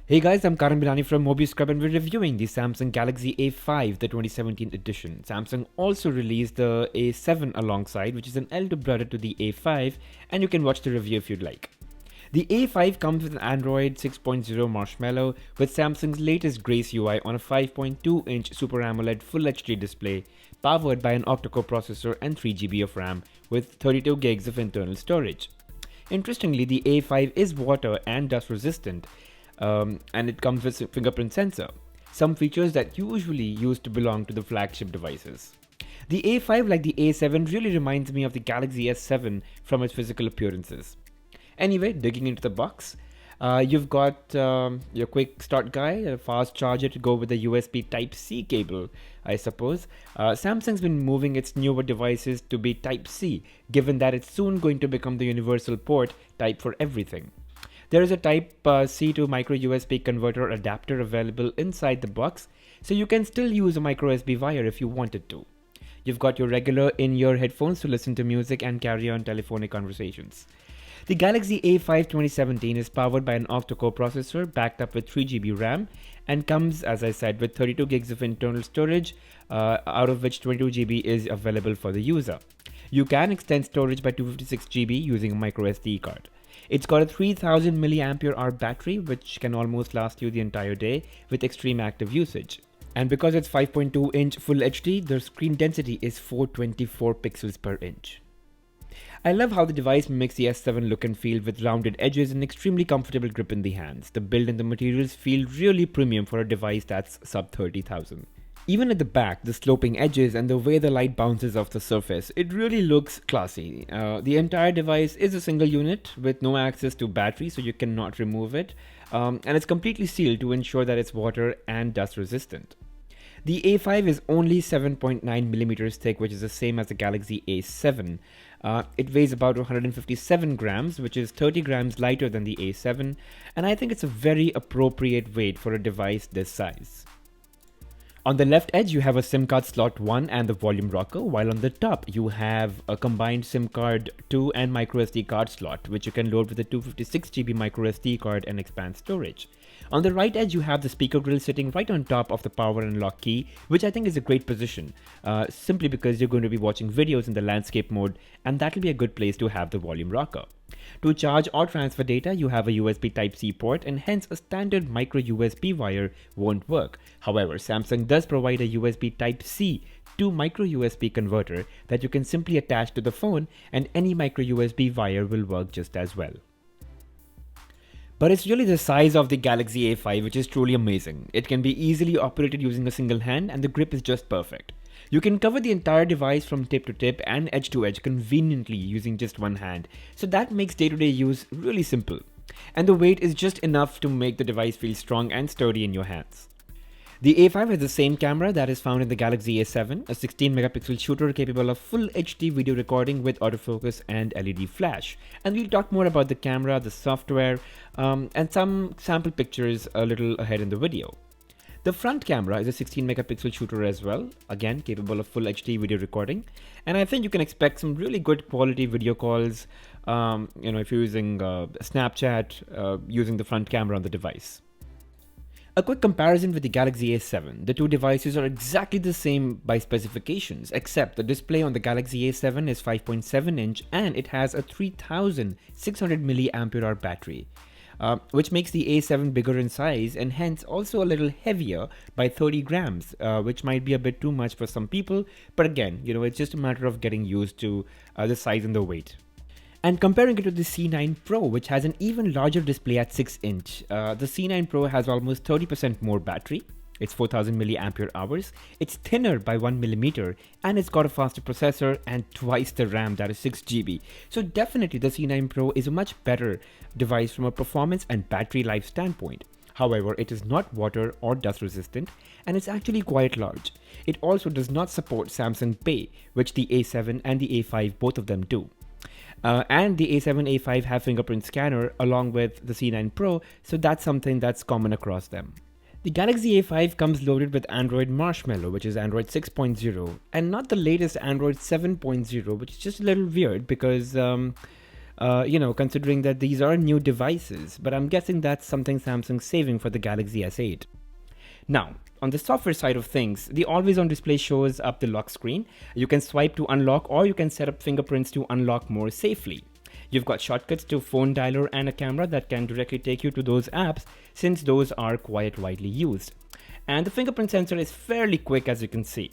Hey guys, I'm Karan Bilani from Mobius Scrub and we're reviewing the Samsung Galaxy A5, the 2017 edition. Samsung also released the A7 alongside, which is an elder brother to the A5, and you can watch the review if you'd like. The A5 comes with an Android 6.0 Marshmallow with Samsung's latest Grace UI on a 5.2-inch Super AMOLED Full HD display, powered by an octa-core processor and 3GB of RAM with 32 gigs of internal storage. Interestingly, the A5 is water and dust resistant, and it comes with a fingerprint sensor, some features that usually used to belong to the flagship devices. The A5, like the A7, really reminds me of the Galaxy S7 from its physical appearances. Anyway, digging into the box, you've got your quick start guide, a fast charger to go with the USB Type-C cable, I suppose. Samsung's been moving its newer devices to be Type-C, given that it's soon going to become the universal port type for everything. There is a Type-C to microUSB converter adapter available inside the box, so you can still use a microSD wire if you wanted to. You've got your regular in-ear headphones to listen to music and carry on telephonic conversations. The Galaxy A5 2017 is powered by an octa-core processor backed up with 3GB RAM and comes, as I said, with 32 gigs of internal storage, out of which 22GB is available for the user. You can extend storage by 256GB using a microSD card. It's got a 3000 mAh battery, which can almost last you the entire day with extreme active usage. And because it's 5.2-inch Full HD, the screen density is 424 pixels per inch. I love how the device mimics the S7 look and feel with rounded edges and extremely comfortable grip in the hands. The build and the materials feel really premium for a device that's sub 30,000. Even at the back, the sloping edges and the way the light bounces off the surface, it really looks classy. The entire device is a single unit with no access to battery, so you cannot remove it. And it's completely sealed to ensure that it's water and dust resistant. The A5 is only 7.9mm thick, which is the same as the Galaxy A7. It weighs about 157 grams, which is 30 grams lighter than the A7, and I think it's a very appropriate weight for a device this size. On the left edge, you have a SIM card slot 1 and the volume rocker, while on the top, you have a combined SIM card 2 and microSD card slot, which you can load with a 256GB microSD card and expand storage. On the right edge, you have the speaker grill sitting right on top of the power and lock key, which I think is a great position, simply because you're going to be watching videos in the landscape mode, and that'll be a good place to have the volume rocker. To charge or transfer data, you have a USB Type-C port, and hence a standard micro USB wire won't work. However, Samsung does provide a USB Type-C to micro USB converter that you can simply attach to the phone, and any micro USB wire will work just as well. But it's really the size of the Galaxy A5 which is truly amazing. It can be easily operated using a single hand, and the grip is just perfect. You can cover the entire device from tip to tip and edge to edge conveniently using just one hand, so that makes day-to-day use really simple. And the weight is just enough to make the device feel strong and sturdy in your hands. The A5 has the same camera that is found in the Galaxy A7, a 16-megapixel shooter capable of full HD video recording with autofocus and LED flash. And we'll talk more about the camera, the software, and some sample pictures a little ahead in the video. The front camera is a 16-megapixel shooter as well, again capable of full HD video recording, and I think you can expect some really good quality video calls, if you're using Snapchat, using the front camera on the device. A quick comparison with the Galaxy A7. The two devices are exactly the same by specifications, except the display on the Galaxy A7 is 5.7-inch and it has a 3600 mAh battery. Which makes the A7 bigger in size and hence also a little heavier by 30 grams, which might be a bit too much for some people, but again, it's just a matter of getting used to the size and the weight. And comparing it to the C9 Pro, which has an even larger display at 6-inch, the C9 Pro has almost 30% more battery. It's 4000 mAh, it's thinner by 1mm, and it's got a faster processor and twice the RAM, that is 6GB. So definitely the C9 Pro is a much better device from a performance and battery life standpoint. However, it is not water or dust resistant, and it's actually quite large. It also does not support Samsung Pay, which the A7 and the A5 both of them do. And the A7, A5 have fingerprint scanner along with the C9 Pro, so that's something that's common across them. The Galaxy A5 comes loaded with Android Marshmallow, which is Android 6.0, and not the latest Android 7.0, which is just a little weird because considering that these are new devices, but I'm guessing that's something Samsung's saving for the Galaxy S8. Now, on the software side of things, the always-on display shows up the lock screen. You can swipe to unlock, or you can set up fingerprints to unlock more safely. You've got shortcuts to phone dialer and a camera that can directly take you to those apps, since those are quite widely used. And the fingerprint sensor is fairly quick, as you can see.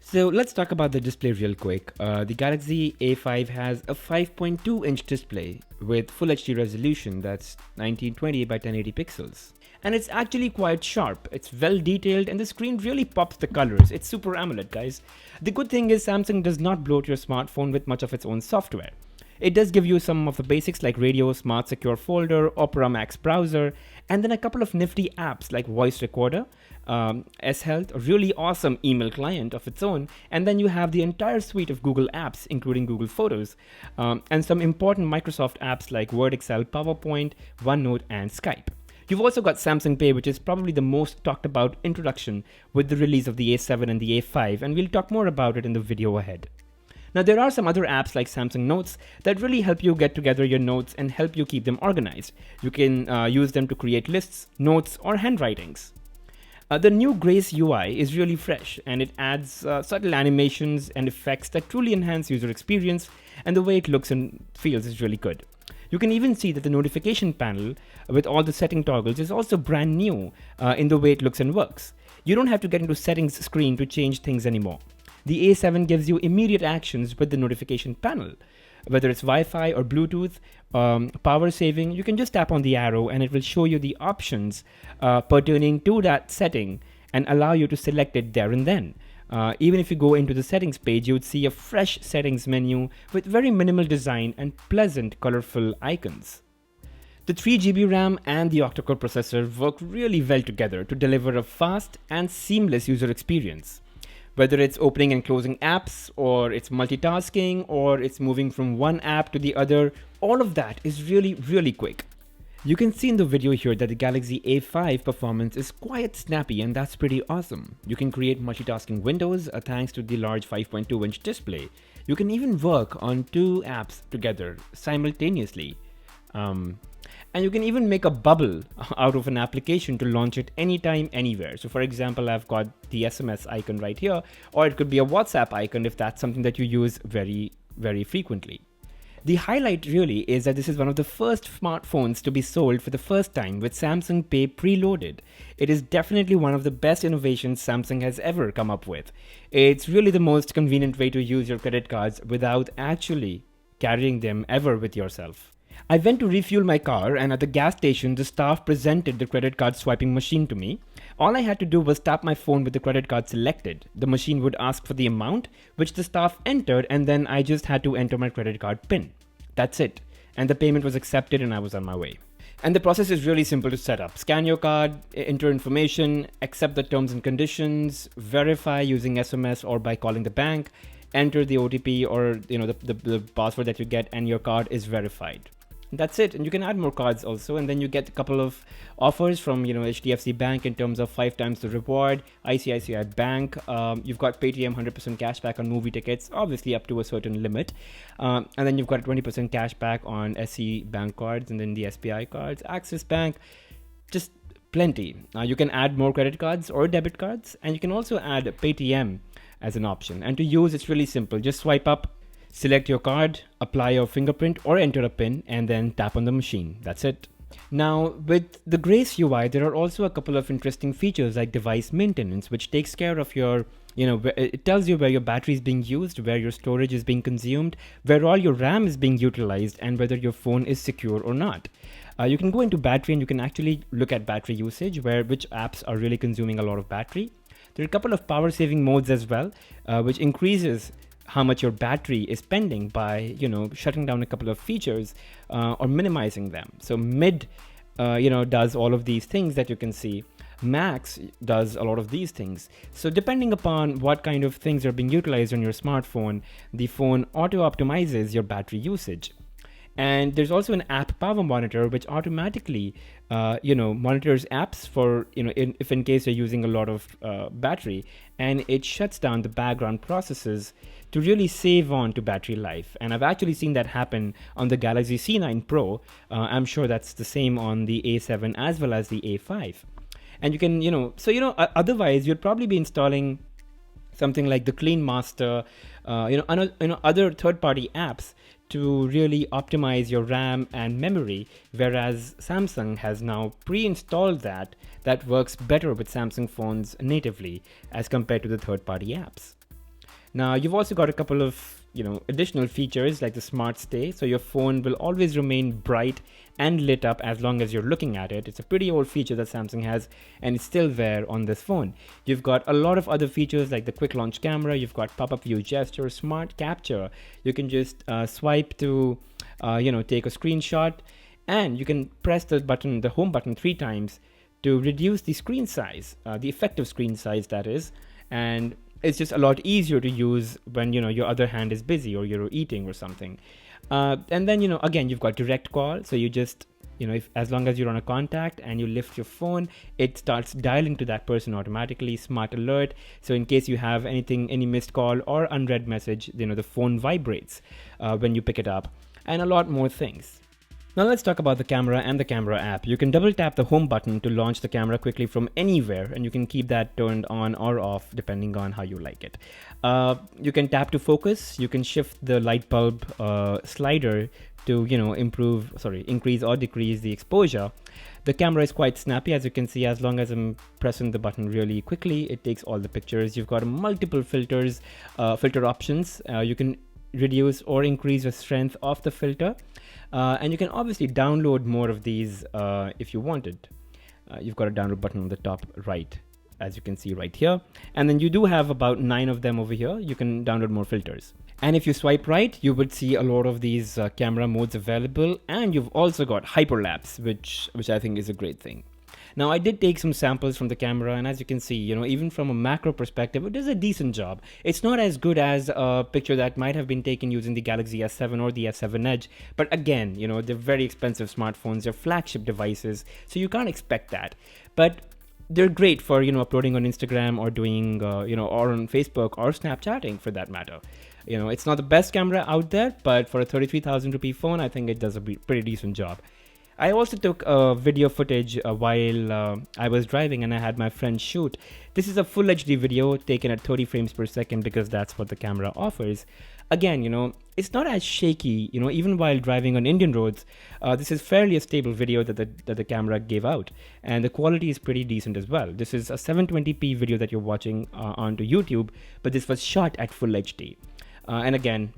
So let's talk about the display real quick. The Galaxy A5 has a 5.2-inch display with Full HD resolution, that's 1920 by 1080 pixels. And it's actually quite sharp, it's well detailed, and the screen really pops the colors. It's Super AMOLED, guys. The good thing is Samsung does not bloat your smartphone with much of its own software. It does give you some of the basics like radio, smart secure folder, Opera Max browser, and then a couple of nifty apps like voice recorder, S-Health, a really awesome email client of its own, and then you have the entire suite of Google apps, including Google Photos, and some important Microsoft apps like Word, Excel, PowerPoint, OneNote, and Skype. You've also got Samsung Pay, which is probably the most talked about introduction with the release of the A7 and the A5, and we'll talk more about it in the video ahead. Now, there are some other apps like Samsung Notes that really help you get together your notes and help you keep them organized. You can use them to create lists, notes, or handwritings. The new Grace UI is really fresh, and it adds subtle animations and effects that truly enhance user experience, and the way it looks and feels is really good. You can even see that the notification panel with all the setting toggles is also brand new in the way it looks and works. You don't have to get into settings screen to change things anymore. The A7 gives you immediate actions with the notification panel. Whether it's Wi-Fi or Bluetooth, power saving, you can just tap on the arrow and it will show you the options pertaining to that setting and allow you to select it there and then. Even if you go into the settings page, you would see a fresh settings menu with very minimal design and pleasant colorful icons. The 3GB RAM and the octa-core processor work really well together to deliver a fast and seamless user experience. Whether it's opening and closing apps, or it's multitasking, or it's moving from one app to the other, all of that is really quick. You can see in the video here that the Galaxy A5 performance is quite snappy, and that's pretty awesome. You can create multitasking windows thanks to the large 5.2-inch display. You can even work on two apps together simultaneously. And you can even make a bubble out of an application to launch it anytime, anywhere. So for example, I've got the SMS icon right here, or it could be a WhatsApp icon if that's something that you use very frequently. The highlight really is that this is one of the first smartphones to be sold for the first time with Samsung Pay preloaded. It is definitely one of the best innovations Samsung has ever come up with. It's really the most convenient way to use your credit cards without actually carrying them ever with yourself. I went to refuel my car, and at the gas station, the staff presented the credit card swiping machine to me. All I had to do was tap my phone with the credit card selected. The machine would ask for the amount, which the staff entered, and then I just had to enter my credit card PIN. That's it. And the payment was accepted, and I was on my way. And the process is really simple to set up. Scan your card, enter information, accept the terms and conditions, verify using SMS or by calling the bank, enter the OTP or the password that you get, and your card is verified. That's it, and you can add more cards also, and then you get a couple of offers from HDFC Bank in terms of 5 times the reward, ICICI Bank. You've got Paytm 100% cashback on movie tickets, obviously up to a certain limit, and then you've got 20% cashback on SC Bank cards, and then the SBI cards, Axis Bank, just plenty. You can add more credit cards or debit cards, and you can also add Paytm as an option. And to use, it's really simple. Just swipe up, select your card, apply your fingerprint or enter a PIN, and then tap on the machine. That's it. Now, with the Grace UI, there are also a couple of interesting features like device maintenance, which takes care of your, it tells you where your battery is being used, where your storage is being consumed, where all your RAM is being utilized, and whether your phone is secure or not. You can go into battery and you can actually look at battery usage, which apps are really consuming a lot of battery. There are a couple of power saving modes as well, which increases how much your battery is spending by shutting down a couple of features or minimizing them. So mid does all of these things that you can see. Max does a lot of these things. So depending upon what kind of things are being utilized on your smartphone, the phone auto optimizes your battery usage. And there's also an app power monitor, which automatically, monitors apps for, if in case you're using a lot of battery, and it shuts down the background processes to really save on to battery life. And I've actually seen that happen on the Galaxy C9 Pro. I'm sure that's the same on the A7 as well as the A5. And you can, otherwise you'd probably be installing something like the Clean Master, other third-party apps to really optimize your RAM and memory, whereas Samsung has now pre-installed that works better with Samsung phones natively as compared to the third-party apps. Now, you've also got a couple of additional features like the Smart Stay, so your phone will always remain bright and lit up as long as you're looking at it. It's a pretty old feature that Samsung has, and it's still there on this phone. You've got a lot of other features like the quick launch camera. You've got pop-up view gesture, smart capture. You can just swipe to take a screenshot, and you can press the home button 3 times to reduce the screen size, the effective screen size that is. And it's just a lot easier to use when your other hand is busy or you're eating or something. And then again, you've got direct call, so you just if as long as you're on a contact and you lift your phone, it starts dialing to that person automatically. Smart alert, so in case you have any missed call or unread message, the phone vibrates when you pick it up, and a lot more things. Now let's talk about the camera and the camera app. You can double tap the home button to launch the camera quickly from anywhere, and you can keep that turned on or off depending on how you like it. You can tap to focus. You can shift the light bulb slider to increase or decrease the exposure. The camera is quite snappy, as you can see. As long as I'm pressing the button really quickly, it takes all the pictures. You've got multiple filter options. You can reduce or increase the strength of the filter. And you can obviously download more of these if you wanted. You've got a download button on the top right, as you can see right here. And then you do have about 9 of them over here. You can download more filters. And if you swipe right, you would see a lot of these camera modes available. And you've also got hyperlapse, which I think is a great thing. Now, I did take some samples from the camera, and as you can see, even from a macro perspective, it does a decent job. It's not as good as a picture that might have been taken using the Galaxy S7 or the S7 Edge, but again, they're very expensive smartphones, they're flagship devices, so you can't expect that. But they're great for, uploading on Instagram or doing, or on Facebook or Snapchatting for that matter. It's not the best camera out there, but for a 33,000 rupee phone, I think it does a pretty decent job. I also took video footage while I was driving, and I had my friend shoot. This is a full HD video taken at 30 frames per second because that's what the camera offers. Again, it's not as shaky, even while driving on Indian roads. This is fairly a stable video that the camera gave out, and the quality is pretty decent as well. This is a 720p video that you're watching onto YouTube, but this was shot at full HD. And again,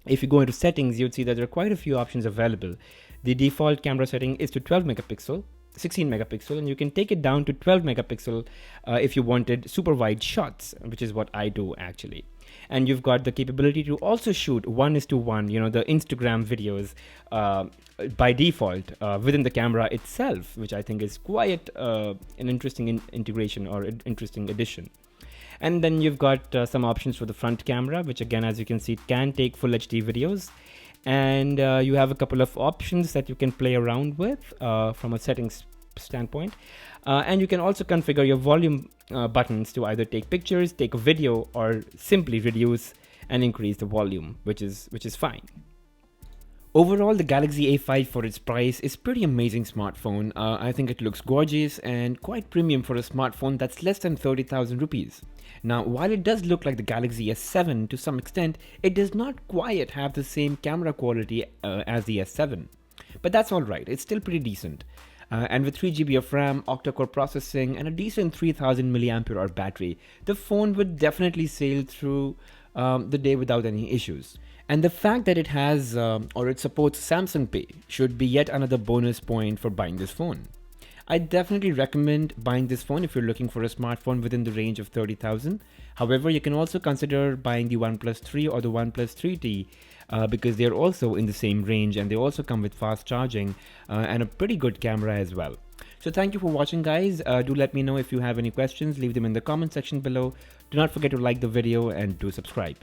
if you go into settings, you'd see that there are quite a few options available. The default camera setting is to 12 megapixel, 16 megapixel, and you can take it down to 12 megapixel if you wanted super wide shots, which is what I do actually. And you've got the capability to also shoot 1:1, the Instagram videos by default within the camera itself, which I think is quite an interesting integration or interesting addition. And then you've got some options for the front camera, which again, as you can see, can take full HD videos. And you have a couple of options that you can play around with from a settings standpoint. And you can also configure your volume buttons to either take pictures, take a video, or simply reduce and increase the volume, which is fine. Overall, the Galaxy A5 for its price is pretty amazing smartphone. I think it looks gorgeous and quite premium for a smartphone that's less than 30,000 rupees. Now, while it does look like the Galaxy S7 to some extent, it does not quite have the same camera quality as the S7. But that's alright, it's still pretty decent. And with 3GB of RAM, octa-core processing, and a decent 3000 mAh battery, the phone would definitely sail through the day without any issues. And the fact that it has or it supports Samsung Pay should be yet another bonus point for buying this phone. I definitely recommend buying this phone if you're looking for a smartphone within the range of 30,000. However, you can also consider buying the OnePlus 3 or the OnePlus 3T because they're also in the same range, and they also come with fast charging and a pretty good camera as well. So thank you for watching, guys. Do let me know if you have any questions. Leave them in the comment section below. Do not forget to like the video and do subscribe.